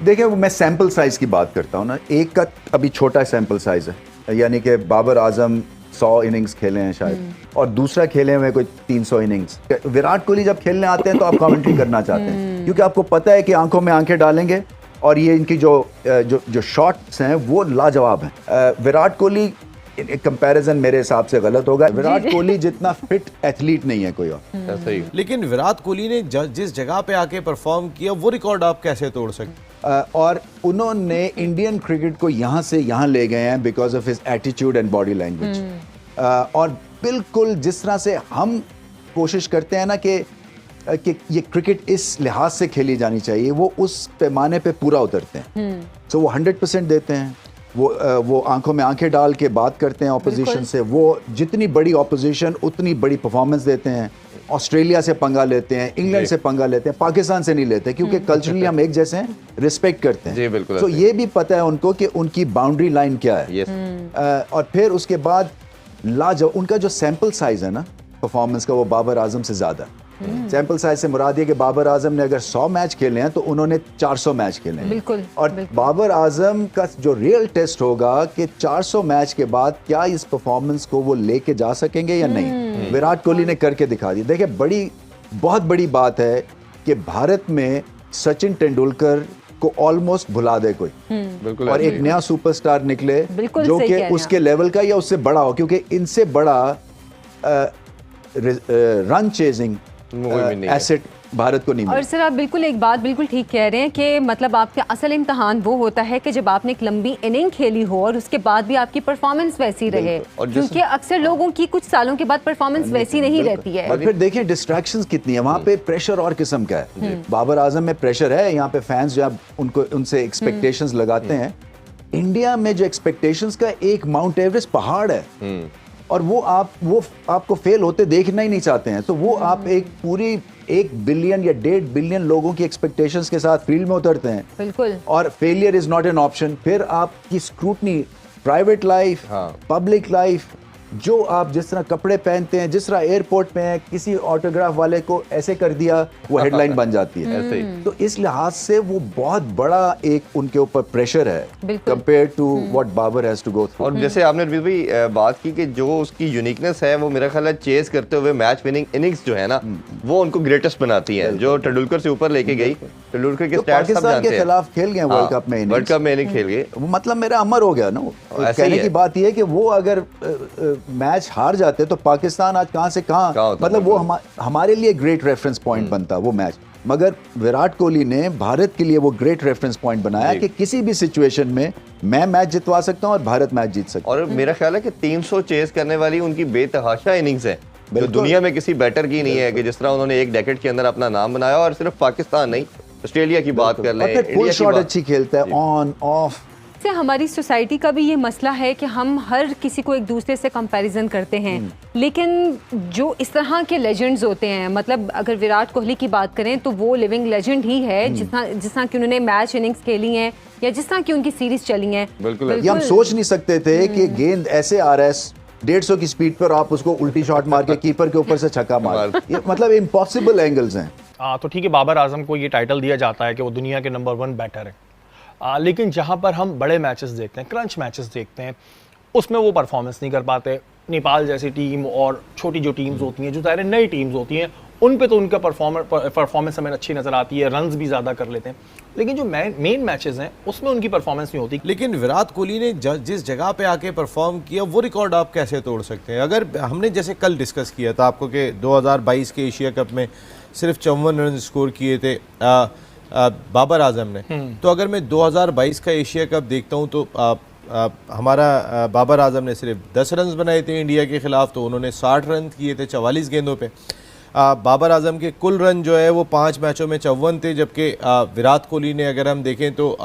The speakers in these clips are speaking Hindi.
देखिए मैं सैम्पल साइज़ की बात करता हूँ ना, एक का अभी छोटा सैम्पल साइज़ है, यानी कि बाबर आजम 100 इनिंग्स खेले हैं शायद, और दूसरा खेले हुए कोई 300 इनिंग्स। विराट कोहली जब खेलने आते हैं तो आप कमेंट्री करना चाहते हैं, क्योंकि आपको पता है कि आंखों में आंखें डालेंगे और ये इनकी जो शॉट्स हैं वो लाजवाब हैं। विराट कोहली कंपैरिजन मेरे हिसाब से गलत होगा। विराट कोहली जितना फिट एथलीट नहीं है कोई और। सही। लेकिन विराट कोहली ने जिस जगह पे आके परफॉर्म किया वो रिकॉर्ड आप कैसे तोड़ सकते? और उन्होंने इंडियन क्रिकेट को यहाँ से यहाँ ले गए हैं because of his attitude and body language. और बिल्कुल जिस तरह से हम कोशिश करते हैं ना कि ये क्रिकेट इस लिहाज से खेली जानी चाहिए, वो उस पैमाने पे पूरा उतरते हैं। तो वो 100% देते हैं, वो आंखों में आंखें डाल के बात करते हैं ऑपोजिशन से। वो जितनी बड़ी ऑपोजिशन उतनी बड़ी परफॉर्मेंस देते हैं। ऑस्ट्रेलिया से पंगा लेते हैं, इंग्लैंड से पंगा लेते हैं, पाकिस्तान से नहीं लेते, क्योंकि कल्चरली हम एक जैसे हैं, रिस्पेक्ट करते हैं। जी बिल्कुल। तो ये भी पता है उनको कि उनकी बाउंड्री लाइन क्या है। और फिर उसके बाद लाजवाब उनका जो सैंपल साइज है ना परफॉर्मेंस का, वो बाबर आजम से ज्यादा है। सैंपल साइज से मुराद ये कि बाबर आजम ने अगर 100 मैच खेले हैं तो उन्होंने 400 मैच खेले हैं। बिल्कुल। और बाबर आजम का जो रियल टेस्ट होगा कि 400 मैच के बाद क्या इस परफॉर्मेंस को वो लेके जा सकेंगे या नहीं। विराट कोहली ने करके दिखा दी। देखिए बहुत बड़ी बात है कि भारत में सचिन तेंदुलकर को ऑलमोस्ट भुला दे कोई, बिल्कुल, और एक नया सुपरस्टार निकले जो कि उसके लेवल का या उससे बड़ा हो, क्योंकि इनसे बड़ा रन चेजिंग एसेट भारत को नहीं मिला। और सर आप बिल्कुल एक बात बिल्कुल ठीक कह रहे हैं कि मतलब आपका असल इम्तहान वो होता है कि जब आपने एक लंबी इनिंग खेली हो और उसके बाद भी आपकी परफॉर्मेंस वैसी रहे, क्योंकि अक्सर लोगों की कुछ सालों के बाद परफॉर्मेंस वैसी नहीं रहती है। और फिर देखिए डिस्ट्रैक्शंस कितनी है वहाँ पे, प्रेशर और किस्म का है। बाबर आजम में प्रेशर है, यहाँ पे फैंस जो उनको उनसे एक्सपेक्टेशंस लगाते हैं। इंडिया में जो एक्सपेक्टेशंस का एक माउंट एवरेस्ट पहाड़ है, और वो आपको फेल होते देखना ही नहीं चाहते हैं। तो वो आप एक पूरी 1 बिलियन या 1.5 बिलियन लोगों की एक्सपेक्टेशंस के साथ फील्ड में उतरते हैं। बिल्कुल। और failure is not an option. फिर आपकी scrutiny, private life, public life, जो आप जिस तरह कपड़े पहनते हैं, जिस तरह एयरपोर्ट में है, किसी ऑटोग्राफ वाले को ऐसे कर दिया, वो हेडलाइन बन जाती है। ऐसे ही। तो इस लिहाज से वो बहुत बड़ा एक उनके ऊपर प्रेशर है compare to what Babar has to go through. और जैसे आपने भी बात की कि जो उसकी यूनिकनेस है वो मेरा ख्याल है चेस करते हुए मैच विनिंग इनिंग्स जो है ना वो उनको ग्रेटेस्ट बनाती है, जो तेंदुलकर से ऊपर लेके गई। तेंदुलकर के स्टैट्स सब जानते हैं। पाकिस्तान के खिलाफ खेल गए वर्ल्ड कप में, वर्ल्ड कप में नहीं खेल गए, मतलब मेरा अमर हो गया ना। कहने की बात यह है कि वो अगर मैच हार जाते तो पाकिस्तान आज कहां से कहां, मतलब वो हमारे लिए ग्रेट रेफरेंस पॉइंट बनता वो मैच। मगर विराट कोहली ने भारत के लिए वो ग्रेट रेफरेंस पॉइंट बनाया कि किसी भी सिचुएशन में मैं मैच जितवा सकता हूं और भारत मैच जीत सकता है। और मेरा ख्याल है कि 300 चेस करने वाली उनकी बेतहाशा इनिंग्स है जो दुनिया में किसी बैटर की नहीं है, कि जिस तरह उन्होंने एक डेकेड के अंदर अपना नाम बनाया। और सिर्फ पाकिस्तान नहीं, ऑस्ट्रेलिया की बात कर लें, फुल शॉट अच्छी खेलता है, ऑन ऑफ। से हमारी सोसाइटी का भी ये मसला है कि हम हर किसी को एक दूसरे से कंपैरिजन करते हैं, लेकिन जो इस तरह के लेजेंड्स होते हैं, मतलब अगर विराट कोहली की बात करें तो वो लिविंग लेजेंड ही है, जिस तरह की उन्होंने मैच इनिंग्स खेली हैं या जिस तरह की उनकी सीरीज चली हैं। बिल्कुल। ये हम सोच नहीं सकते थे कि गेंद ऐसे आ रहा है 150 की स्पीड पर, आप उसको उल्टी शॉट मार के कीपर के ऊपर से छक्का मार, ये मतलब इम्पॉसिबल एंगल्स हैं। तो ठीक है, बाबर आजम को ये टाइटल दिया जाता है कि वो दुनिया के नंबर 1 बैटर है, लेकिन जहाँ पर हम बड़े मैचेस देखते हैं, क्रंच मैचेस देखते हैं, उसमें वो परफॉर्मेंस नहीं कर पाते। नेपाल जैसी टीम और छोटी जो टीम्स होती हैं, जो ज़ाहिर नई टीम्स होती हैं, उन पे तो उनका परफॉर्मेंस हमें अच्छी नज़र आती है, रन्स भी ज़्यादा कर लेते हैं, लेकिन जो मेन मैचेस हैं उसमें उनकी परफॉर्मेंस नहीं होती। लेकिन विराट कोहली ने जिस जगह पे आके परफॉर्म किया वो रिकॉर्ड आप कैसे तोड़ सकते हैं? अगर हमने जैसे कल डिस्कस किया था आपको कि 2022 के एशिया कप में सिर्फ 54 रन स्कोर किए थे बाबर आजम ने, तो अगर मैं 2022 का एशिया कप देखता हूं तो हमारा बाबर आजम ने सिर्फ 10 रन बनाए थे इंडिया के खिलाफ, तो उन्होंने 60 रन किए थे 44 गेंदों पे। बाबर आजम के कुल रन जो है वो 5 मैचों में 54 थे, जबकि विराट कोहली ने अगर हम देखें तो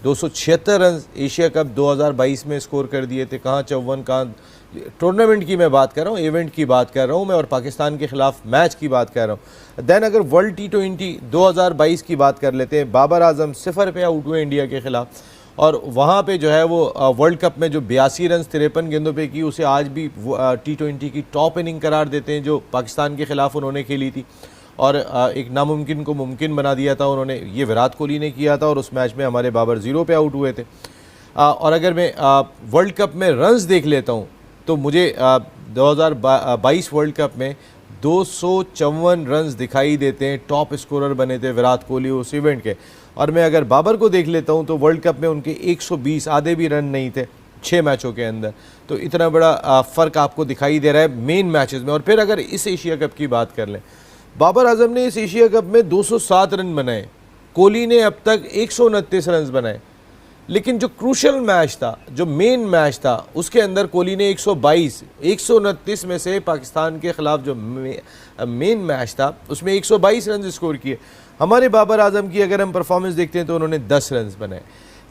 276 रन एशिया कप 2022 में स्कोर कर दिए थे। कहाँ 54, कहाँ टूर्नामेंट की मैं बात कर रहा हूँ, इवेंट की बात कर रहा हूँ मैं, और पाकिस्तान के खिलाफ मैच की बात कर रहा हूँ। देन अगर वर्ल्ड T20 2022 की बात कर लेते हैं, बाबर आजम 0 पे आउट हुए इंडिया के खिलाफ, और वहाँ पे जो है वो वर्ल्ड कप में जो 82 रन 53 गेंदों पे की, उसे आज भी T20 की टॉप इनिंग करार देते हैं जो पाकिस्तान के खिलाफ उन्होंने खेली थी। और एक नामुमकिन को मुमकिन बना दिया था उन्होंने, ये विराट कोहली ने किया था और उस मैच में हमारे बाबर 0 पे आउट हुए थे। और अगर मैं वर्ल्ड कप में रन्स देख लेता हूँ तो मुझे 2022 वर्ल्ड कप में 254 रन्स दिखाई देते हैं, टॉप स्कोरर बने थे विराट कोहली उस इवेंट के। और मैं अगर बाबर को देख लेता हूं तो वर्ल्ड कप में उनके 120 आधे भी रन नहीं थे 6 मैचों के अंदर। तो इतना बड़ा फ़र्क आपको दिखाई दे रहा है मेन मैचेस में। और फिर अगर इस एशिया कप की बात कर लें, बाबर आजम ने इस एशिया कप में 207 रन बनाए, कोहली ने अब तक 129 रन बनाए। लेकिन जो क्रूशल मैच था, जो मेन मैच था, उसके अंदर कोहली ने 129 में से पाकिस्तान के ख़िलाफ़ जो मेन मैच था उसमें 122 रन स्कोर किए। हमारे बाबर आजम की अगर हम परफॉर्मेंस देखते हैं तो उन्होंने 10 रन बनाए।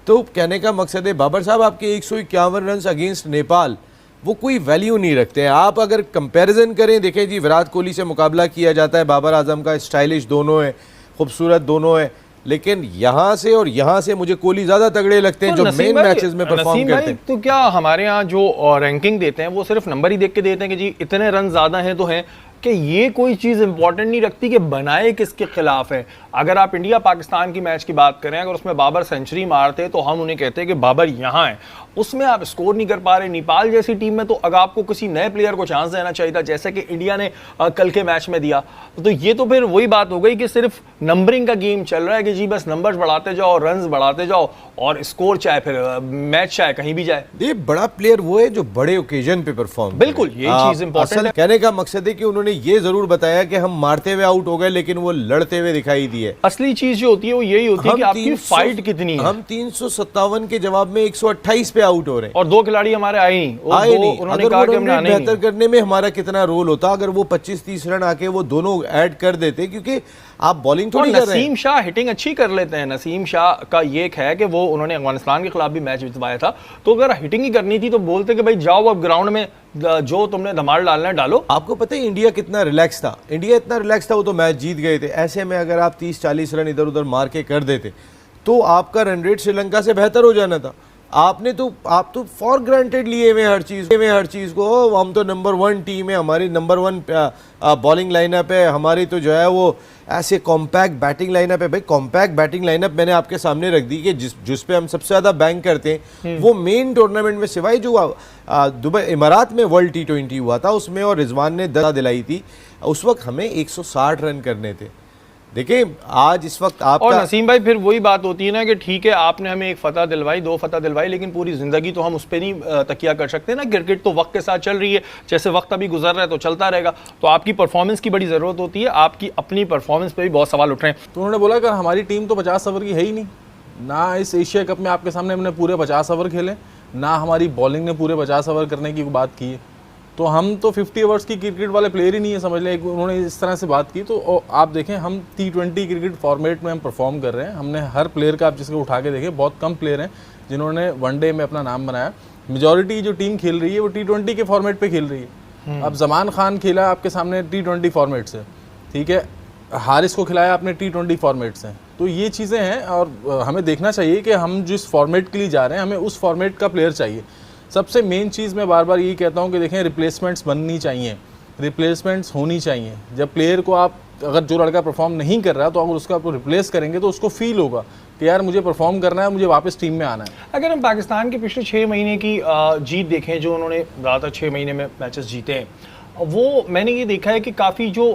तो कहने का मकसद है बाबर साहब आपके 151 रन अगेंस्ट नेपाल वो कोई वैल्यू नहीं रखते हैं। आप अगर कंपैरिजन करें, देखें जी विराट कोहली से मुकाबला किया जाता है, बाबर आजम का स्टाइलिश दोनों है, खूबसूरत दोनों है, लेकिन यहाँ से और यहाँ से मुझे कोहली ज़्यादा तगड़े लगते हैं जो मेन मैचेस में परफॉर्म करते हैं। तो क्या हमारे यहाँ जो रैंकिंग देते हैं वो सिर्फ नंबर ही देख के देते हैं कि जी इतने रन ज़्यादा हैं तो हैं, कि ये कोई चीज़ इंपॉर्टेंट नहीं रखती कि बनाए किसके खिलाफ है। अगर आप इंडिया पाकिस्तान की मैच की बात करें, अगर उसमें बाबर सेंचुरी मारते तो हम उन्हें कहते हैं कि बाबर यहाँ है, उसमें आप स्कोर नहीं कर पा रहे। नेपाल जैसी टीम में तो अगर आपको किसी नए प्लेयर को चांस देना चाहिए था, जैसे कि इंडिया ने कल के मैच में दिया। तो ये तो फिर वही बात हो गई कि सिर्फ नंबरिंग का गेम चल रहा है कि जी बस नंबर्स बढ़ाते जाओ, रन्स बढ़ाते जाओ और स्कोर चाहे फिर मैच चाहे कहीं भी जाए। ये बड़ा प्लेयर वो है जो बड़े ओकेजन पे परफॉर्म, बिल्कुल ये चीज इंपॉर्टेंट है। कहने का मकसद है कि उन्होंने ये जरूर बताया कि हम मारते हुए आउट हो गए लेकिन वो लड़ते हुए दिखाई दिए। असली चीज जो होती है वो यही होती है कि आपकी फाइट कितनी है। हम 357 के जवाब में 128 पे आउट हो रहे हैं और 2 खिलाड़ी हमारे आए नहीं। उन्होंने कहा कि हमने आने नहीं। बेहतर करने में हमारा कितना रोल होता अगर वो 25-30 रन आके वो दोनों ऐड कर देते, क्योंकि आप बॉलिंग थोड़ी कर रहे हैं। नसीम शाह हिटिंग अच्छी कर लेते हैं। नसीम शाह का ये है कि वो उन्होंने अफगानिस्तान के खिलाफ भी मैच जितवाया था, तो अगर हिटिंग ही करनी थी तो बोलते कि भाई जाओ अब ग्राउंड में जो तुमने धमाल डालना है डालो। आपको पता है इंडिया कितना रिलैक्स था, इंडिया इतना रिलैक्स था वो तो मैच जीत गए थे। ऐसे में अगर आप 30-40 रन इधर उधर मार के कर देते तो आपका रन रेट श्रीलंका से बेहतर हो जाना था। आप तो फॉर ग्रांटेड लिए हुए हर चीज़ को। हम तो नंबर 1 टीम है, हमारी नंबर 1 बॉलिंग लाइनअप है, हमारी तो जो है वो ऐसे कॉम्पैक्ट बैटिंग लाइनअप है। भाई कॉम्पैक्ट बैटिंग लाइनअप मैंने आपके सामने रख दी कि जिस पे हम सबसे ज़्यादा बैंक करते हैं वो मेन टूर्नामेंट में सिवाय जो दुबई इमारात में वर्ल्ड T20 हुआ था उसमें, और रिजवान ने 10 दिलाई थी, उस वक्त हमें 160 रन करने थे। देखिए आज इस वक्त आपका और नसीम भाई फिर वही बात होती है ना कि ठीक है आपने हमें 1 फतह दिलवाई, 2 फतह दिलवाई, लेकिन पूरी जिंदगी तो हम उस पर नहीं तकिया कर सकते ना। क्रिकेट तो वक्त के साथ चल रही है, जैसे वक्त अभी गुजर रहा है तो चलता रहेगा। तो आपकी परफॉर्मेंस की बड़ी ज़रूरत होती है, आपकी अपनी परफॉर्मेंस पे भी बहुत सवाल उठ रहे हैं। तो उन्होंने बोला कि हमारी टीम तो 50 ओवर की है ही नहीं, ना इस एशिया कप में आपके सामने हमने पूरे 50 ओवर खेले, ना हमारी बॉलिंग ने पूरे 50 ओवर करने की बात की है। तो हम तो 50 ओवर्स की क्रिकेट वाले प्लेयर ही नहीं है, समझ लें। उन्होंने इस तरह से बात की। तो आप देखें हम T20 क्रिकेट फॉर्मेट में हम परफॉर्म कर रहे हैं। हमने हर प्लेयर का आप जिसको उठा के देखें, बहुत कम प्लेयर हैं जिन्होंने वनडे में अपना नाम बनाया। मेजॉरिटी जो टीम खेल रही है वो T20 के फॉर्मेट पे खेल रही है। अब जमान खान खेला आपके सामने T20 फॉर्मेट से, ठीक है, हारिस को खिलाया आपने T20 फॉर्मेट से। तो ये चीज़ें हैं और हमें देखना चाहिए कि हम जिस फॉर्मेट के लिए जा रहे हैं हमें उस फॉर्मेट का प्लेयर चाहिए। सबसे मेन चीज़ मैं बार बार यही कहता हूँ कि देखें रिप्लेसमेंट्स बननी चाहिए, रिप्लेसमेंट्स होनी चाहिए। जब प्लेयर को आप अगर जो लड़का परफॉर्म नहीं कर रहा तो अगर उसका आप रिप्लेस करेंगे तो उसको फील होगा कि यार मुझे परफॉर्म करना है, मुझे वापस टीम में आना है। अगर हम पाकिस्तान के पिछले 6 महीने की जीत देखें, जो उन्होंने ज़्यादातर 6 महीने में मैचेस जीते हैं, वो मैंने ये देखा है कि काफ़ी जो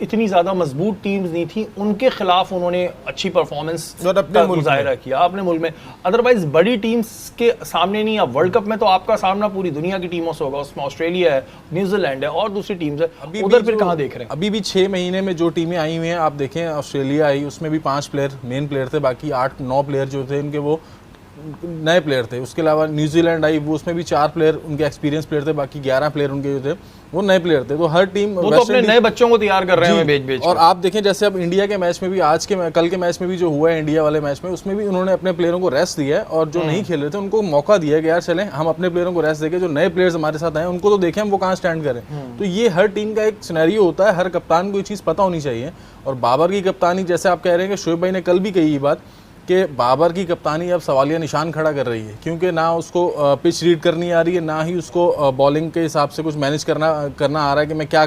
इतनी ज़्यादा मजबूत टीम्स नहीं थी उनके खिलाफ उन्होंने अच्छी परफॉर्मेंस का मुजाहिरा किया अपने मुल्क में। अदरवाइज बड़ी टीम्स के सामने नहीं। अब वर्ल्ड कप में तो आपका सामना पूरी दुनिया की टीमों से होगा, उसमें ऑस्ट्रेलिया है, न्यूजीलैंड है और दूसरी टीम्स है, उधर फिर कहाँ देख रहे हैं? अभी भी 6 महीने में जो टीमें आई हुई हैं आप देखें, ऑस्ट्रेलिया आई, उसमें भी 5 प्लेयर मेन प्लेयर थे, बाकी 8-9 प्लेयर जो थे उनके वो नए प्लेयर थे। उसके अलावा न्यूजीलैंड आई, वो उसमें भी 4 प्लेयर उनके एक्सपीरियंस प्लेयर थे, बाकी 11 प्लेयर उनके जो थे वो नए प्लेयर थे। तो हर टीम वो तो अपने नए बच्चों को तैयार कर रहे हैं बेच और आप देखें जैसे अब इंडिया के मैच में भी कल के मैच में भी जो हुआ है इंडिया वाले मैच में, उसमें भी उन्होंने अपने प्लेयरों को रेस्ट दिया है और जो नहीं खेल रहे थे उनको मौका दिया कि यार चलें हम अपने प्लेयरों को रेस्ट देके जो नए प्लेयर्स हमारे साथ आए उनको तो देखें हम वो कहाँ स्टैंड करें। तो ये हर टीम का एक सिनेरियो होता है, हर कप्तान को ये चीज़ पता होनी चाहिए। और बाबर की कप्तानी जैसे आप कह रहे हैं कि शोएब भाई ने कल भी कही ये बात कि बाबर की कप्तानी अब सवालिया निशान खड़ा कर रही है, क्योंकि ना उसको पिच रीड करनी आ रही है, ना ही उसको बॉलिंग के हिसाब से कुछ मैनेज करना आ रहा है कि मैं क्या